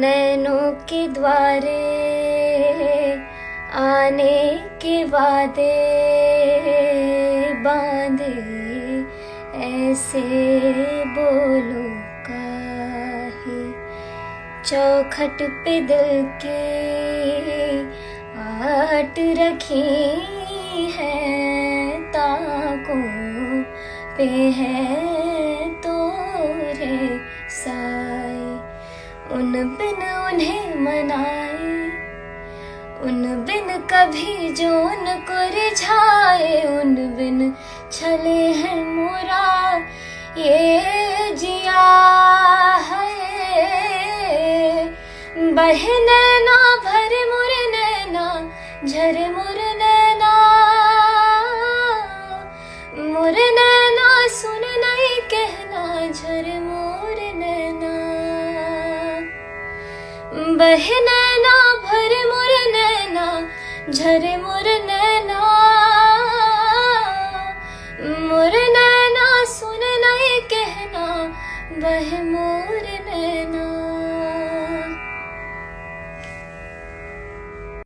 नैनों के द्वारे आने के वादे बांधे, ऐसे बोलो काहे। चौखट पे दिल के आट रखी है, ताकों पे है तोरे साए। उन बिन उन्हें मनाए, उन बिन कभी जो उनको रिझाए, उन बिन छले हैं मोरा ये जिया है। बहे नैना भरे मोरे नैना, झरे मोरे नैना, मोरे नैना सुन नहीं कहना, झरे मोरे नैना। बहे नैना भरे मोरे नैना, झरे मोरे नैना, मोरे नैना सुन नहीं कहना, बहे मोरे नैना।